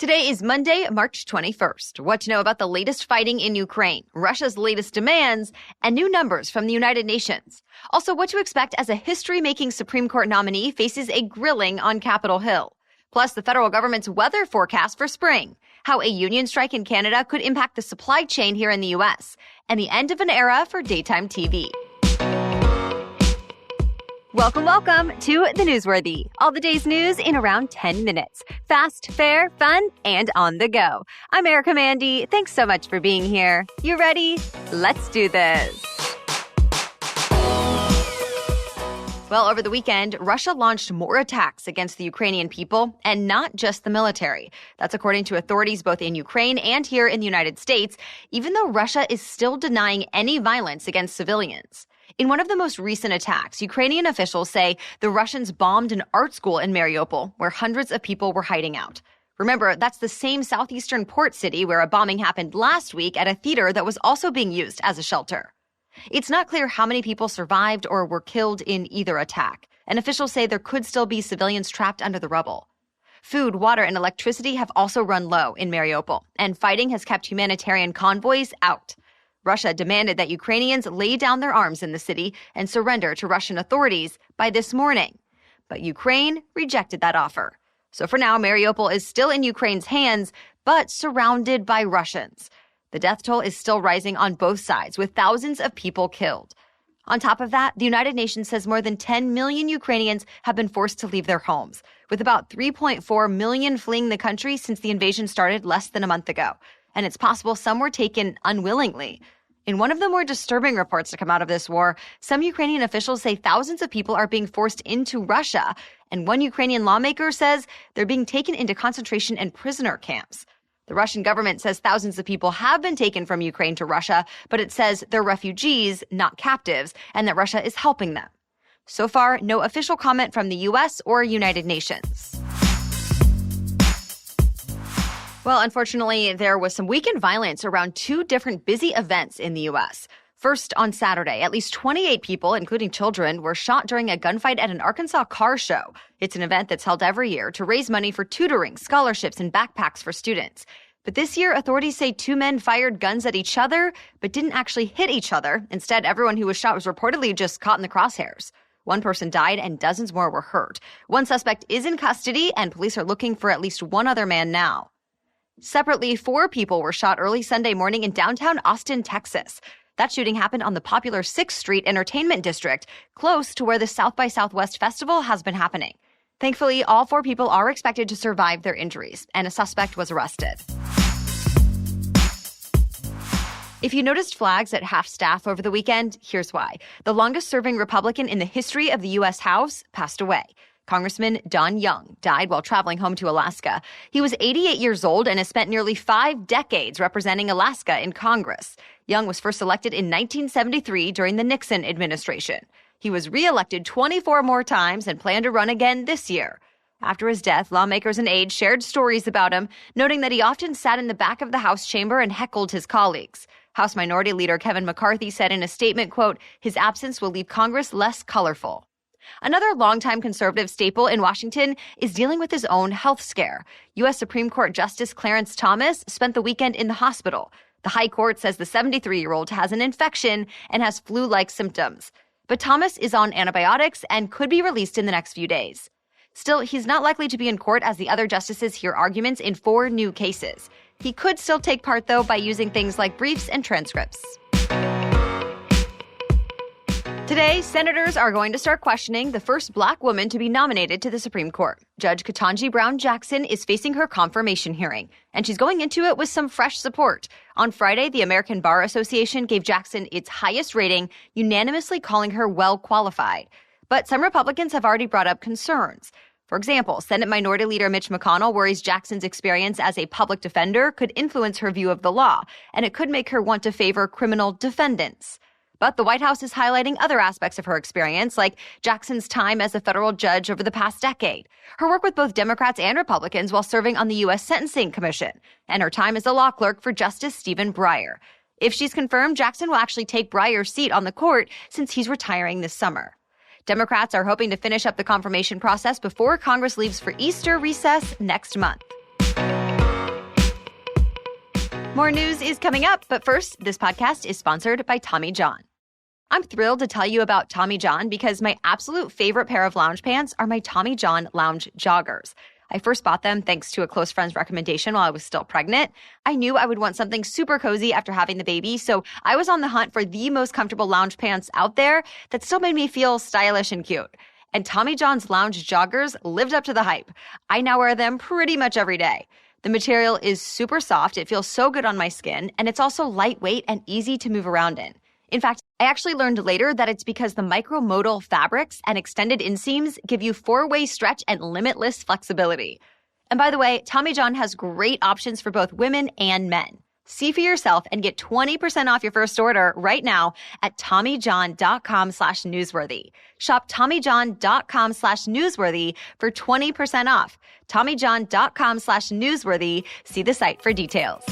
Today is Monday, March 21st. What to know about the latest fighting in Ukraine, Russia's latest demands, and new numbers from the United Nations. Also, what to expect as a history-making Supreme Court nominee faces a grilling on Capitol Hill. Plus, the federal government's weather forecast for spring, how a union strike in Canada could impact the supply chain here in the U.S., and the end of an era for daytime TV. Welcome to The Newsworthy. All the day's news in around 10 minutes. Fast, fair, fun, and on the go. I'm Erica Mandy. Thanks so much for being here. You ready? Let's do this. Well, over the weekend, Russia launched more attacks against the Ukrainian people, and not just the military. That's according to authorities both in Ukraine and here in the United States, even though Russia is still denying any violence against civilians. In one of the most recent attacks, Ukrainian officials say the Russians bombed an art school in Mariupol, where hundreds of people were hiding out. Remember, that's the same southeastern port city where a bombing happened last week at a theater that was also being used as a shelter. It's not clear how many people survived or were killed in either attack, and officials say there could still be civilians trapped under the rubble. Food, water, and electricity have also run low in Mariupol, and fighting has kept humanitarian convoys out. Russia demanded that Ukrainians lay down their arms in the city and surrender to Russian authorities by this morning. But Ukraine rejected that offer. So for now, Mariupol is still in Ukraine's hands, but surrounded by Russians. The death toll is still rising on both sides, with thousands of people killed. On top of that, the United Nations says more than 10 million Ukrainians have been forced to leave their homes, with about 3.4 million fleeing the country since the invasion started less than a month ago. And it's possible some were taken unwillingly. In one of the more disturbing reports to come out of this war, some Ukrainian officials say thousands of people are being forced into Russia, and one Ukrainian lawmaker says they're being taken into concentration and prisoner camps. The Russian government says thousands of people have been taken from Ukraine to Russia, but it says they're refugees, not captives, and that Russia is helping them. So far, no official comment from the U.S. or United Nations. Well, unfortunately, there was some weekend violence around two different busy events in the U.S. First, on Saturday, at least 28 people, including children, were shot during a gunfight at an Arkansas car show. It's an event that's held every year to raise money for tutoring, scholarships, and backpacks for students. But this year, authorities say two men fired guns at each other, but didn't actually hit each other. Instead, everyone who was shot was reportedly just caught in the crosshairs. One person died and dozens more were hurt. One suspect is in custody, and police are looking for at least one other man now. Separately, 4 people were shot early Sunday morning in downtown Austin, Texas. That shooting happened on the popular 6th Street Entertainment District, close to where the South by Southwest Festival has been happening. Thankfully, all 4 people are expected to survive their injuries, and a suspect was arrested. If you noticed flags at half-staff over the weekend, here's why. The longest-serving Republican in the history of the U.S. House passed away. Congressman Don Young died while traveling home to Alaska. He was 88 years old and has spent nearly 5 decades representing Alaska in Congress. Young was first elected in 1973 during the Nixon administration. He was re-elected 24 more times and planned to run again this year. After his death, lawmakers and aides shared stories about him, noting that he often sat in the back of the House chamber and heckled his colleagues. House Minority Leader Kevin McCarthy said in a statement, quote, "His absence will leave Congress less colorful." Another longtime conservative staple in Washington is dealing with his own health scare. U.S. Supreme Court Justice Clarence Thomas spent the weekend in the hospital. The High Court says the 73-year-old has an infection and has flu-like symptoms. But Thomas is on antibiotics and could be released in the next few days. Still, he's not likely to be in court as the other justices hear arguments in 4 new cases. He could still take part, though, by using things like briefs and transcripts. Today, senators are going to start questioning the first Black woman to be nominated to the Supreme Court. Judge Ketanji Brown Jackson is facing her confirmation hearing, and she's going into it with some fresh support. On Friday, the American Bar Association gave Jackson its highest rating, unanimously calling her well qualified. But some Republicans have already brought up concerns. For example, Senate Minority Leader Mitch McConnell worries Jackson's experience as a public defender could influence her view of the law, and it could make her want to favor criminal defendants. But the White House is highlighting other aspects of her experience, like Jackson's time as a federal judge over the past decade, her work with both Democrats and Republicans while serving on the U.S. Sentencing Commission, and her time as a law clerk for Justice Stephen Breyer. If she's confirmed, Jackson will actually take Breyer's seat on the court since he's retiring this summer. Democrats are hoping to finish up the confirmation process before Congress leaves for Easter recess next month. More news is coming up, but first, this podcast is sponsored by Tommy John. I'm thrilled to tell you about Tommy John because my absolute favorite pair of lounge pants are my Tommy John lounge joggers. I first bought them thanks to a close friend's recommendation while I was still pregnant. I knew I would want something super cozy after having the baby, so I was on the hunt for the most comfortable lounge pants out there that still made me feel stylish and cute. And Tommy John's lounge joggers lived up to the hype. I now wear them pretty much every day. The material is super soft, it feels so good on my skin, and it's also lightweight and easy to move around in. In fact, I actually learned later that it's because the micromodal fabrics and extended inseams give you four-way stretch and limitless flexibility. And by the way, Tommy John has great options for both women and men. See for yourself and get 20% off your first order right now at TommyJohn.com/newsworthy. Shop TommyJohn.com/newsworthy for 20% off. TommyJohn.com/newsworthy. See the site for details.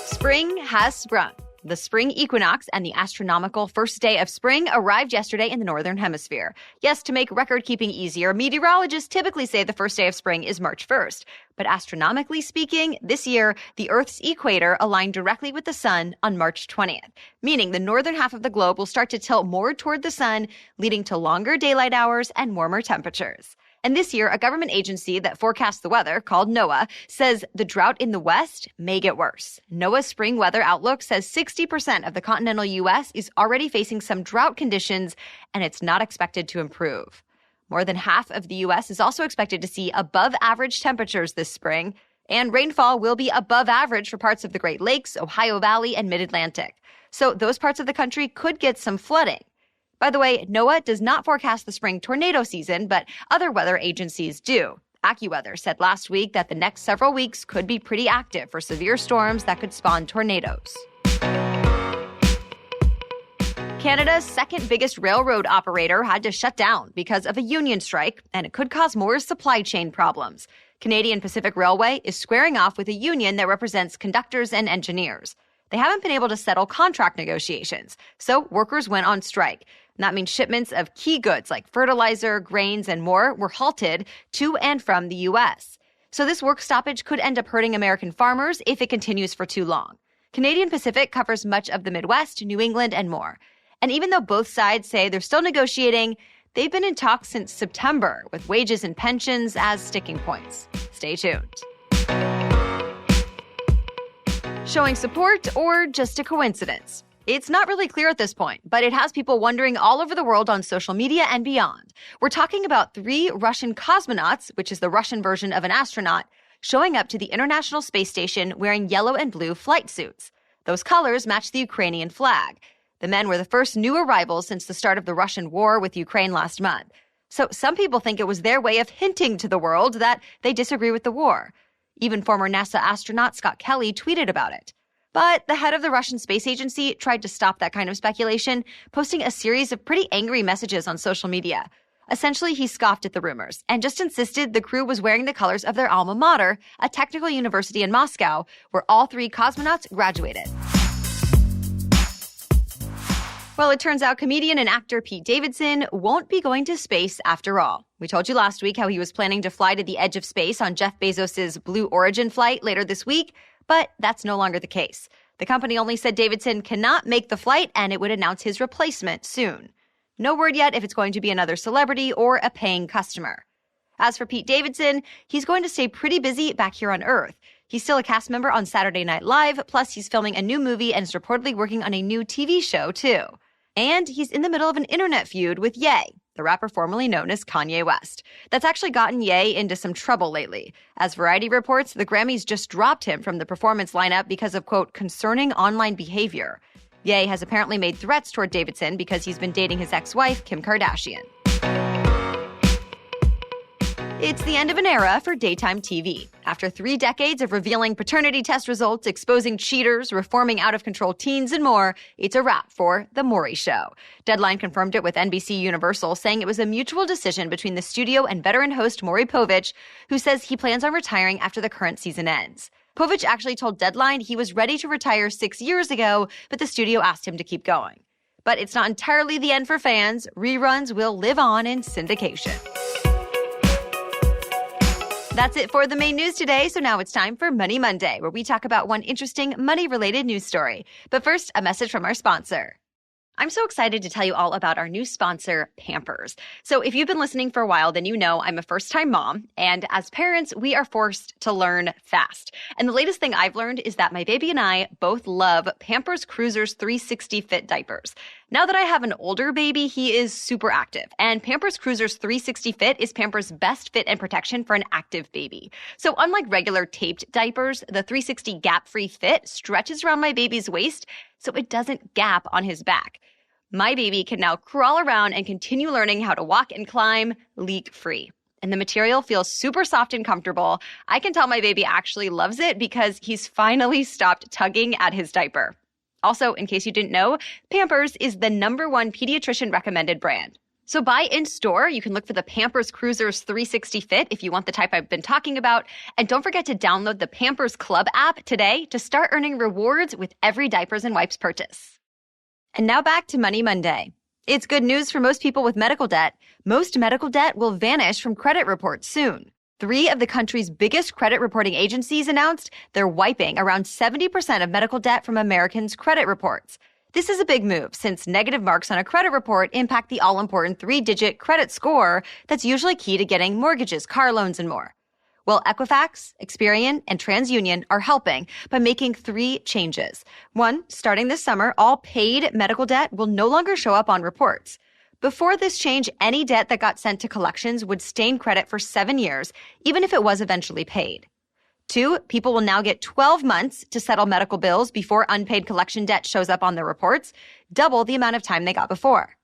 Spring has sprung. The spring equinox and the astronomical first day of spring arrived yesterday in the Northern Hemisphere. Yes, to make record-keeping easier, meteorologists typically say the first day of spring is March 1st. But astronomically speaking, this year, the Earth's equator aligned directly with the sun on March 20th, meaning the northern half of the globe will start to tilt more toward the sun, leading to longer daylight hours and warmer temperatures. And this year, a government agency that forecasts the weather, called NOAA, says the drought in the West may get worse. NOAA's spring weather outlook says 60% of the continental U.S. is already facing some drought conditions, and it's not expected to improve. More than half of the U.S. is also expected to see above-average temperatures this spring, and rainfall will be above average for parts of the Great Lakes, Ohio Valley, and Mid-Atlantic. So those parts of the country could get some flooding. By the way, NOAA does not forecast the spring tornado season, but other weather agencies do. AccuWeather said last week that the next several weeks could be pretty active for severe storms that could spawn tornadoes. Canada's second biggest railroad operator had to shut down because of a union strike, and it could cause more supply chain problems. Canadian Pacific Railway is squaring off with a union that represents conductors and engineers. They haven't been able to settle contract negotiations, so workers went on strike. And that means shipments of key goods like fertilizer, grains, and more were halted to and from the U.S. So this work stoppage could end up hurting American farmers if it continues for too long. Canadian Pacific covers much of the Midwest, New England, and more. And even though both sides say they're still negotiating, they've been in talks since September, with wages and pensions as sticking points. Stay tuned. Showing support or just a coincidence? It's not really clear at this point, but it has people wondering all over the world on social media and beyond. We're talking about 3 Russian cosmonauts, which is the Russian version of an astronaut, showing up to the International Space Station wearing yellow and blue flight suits. Those colors match the Ukrainian flag. The men were the first new arrivals since the start of the Russian war with Ukraine last month. So some people think it was their way of hinting to the world that they disagree with the war. Even former NASA astronaut Scott Kelly tweeted about it. But the head of the Russian Space Agency tried to stop that kind of speculation, posting a series of pretty angry messages on social media. Essentially, he scoffed at the rumors and just insisted the crew was wearing the colors of their alma mater, a technical university in Moscow, where all 3 cosmonauts graduated. Well, it turns out comedian and actor Pete Davidson won't be going to space after all. We told you last week how he was planning to fly to the edge of space on Jeff Bezos' Blue Origin flight later this week, but that's no longer the case. The company only said Davidson cannot make the flight and it would announce his replacement soon. No word yet if it's going to be another celebrity or a paying customer. As for Pete Davidson, he's going to stay pretty busy back here on Earth. He's still a cast member on Saturday Night Live, plus he's filming a new movie and is reportedly working on a new TV show, too. And he's in the middle of an internet feud with Ye, the rapper formerly known as Kanye West. That's actually gotten Ye into some trouble lately. As Variety reports, the Grammys just dropped him from the performance lineup because of, quote, concerning online behavior. Ye has apparently made threats toward Davidson because he's been dating his ex-wife, Kim Kardashian. It's the end of an era for daytime TV. After 3 decades of revealing paternity test results, exposing cheaters, reforming out-of-control teens, and more, it's a wrap for The Maury Show. Deadline confirmed it with NBC Universal, saying it was a mutual decision between the studio and veteran host Maury Povich, who says he plans on retiring after the current season ends. Povich actually told Deadline he was ready to retire 6 years ago, but the studio asked him to keep going. But it's not entirely the end for fans. Reruns will live on in syndication. That's it for the main news today. So now it's time for Money Monday, where we talk about one interesting money-related news story. But first, a message from our sponsor. I'm so excited to tell you all about our new sponsor, Pampers. So if you've been listening for a while, then you know I'm a first-time mom. And as parents, we are forced to learn fast. And the latest thing I've learned is that my baby and I both love Pampers Cruisers 360 Fit diapers. Now that I have an older baby, he is super active. And Pampers Cruisers 360 Fit is Pampers' best fit and protection for an active baby. So unlike regular taped diapers, the 360 gap-free fit stretches around my baby's waist so it doesn't gap on his back. My baby can now crawl around and continue learning how to walk and climb leak-free. And the material feels super soft and comfortable. I can tell my baby actually loves it because he's finally stopped tugging at his diaper. Also, in case you didn't know, Pampers is the #1 pediatrician recommended brand. So buy in-store. You can look for the Pampers Cruisers 360 Fit if you want the type I've been talking about. And don't forget to download the Pampers Club app today to start earning rewards with every diapers and wipes purchase. And now back to Money Monday. It's good news for most people with medical debt. Most medical debt will vanish from credit reports soon. 3 of the country's biggest credit reporting agencies announced they're wiping around 70% of medical debt from Americans' credit reports. This is a big move since negative marks on a credit report impact the all-important 3-digit credit score that's usually key to getting mortgages, car loans, and more. Well, Equifax, Experian, and TransUnion are helping by making 3 changes. 1, starting this summer, all paid medical debt will no longer show up on reports. Before this change, any debt that got sent to collections would stain credit for 7 years, even if it was eventually paid. 2, people will now get 12 months to settle medical bills before unpaid collection debt shows up on their reports, double the amount of time they got before.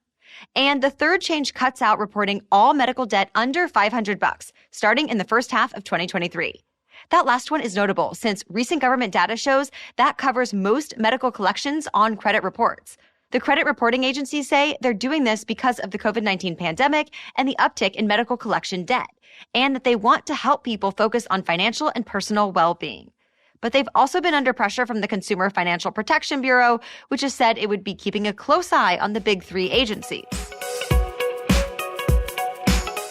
And the 3rd change cuts out reporting all medical debt under $500, starting in the first half of 2023. That last one is notable since recent government data shows that covers most medical collections on credit reports. The credit reporting agencies say they're doing this because of the COVID-19 pandemic and the uptick in medical collection debt, and that they want to help people focus on financial and personal well-being. But they've also been under pressure from the Consumer Financial Protection Bureau, which has said it would be keeping a close eye on the big 3 agencies.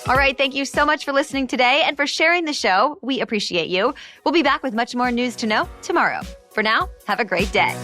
All right, thank you so much for listening today and for sharing the show. We appreciate you. We'll be back with much more news to know tomorrow. For now, have a great day.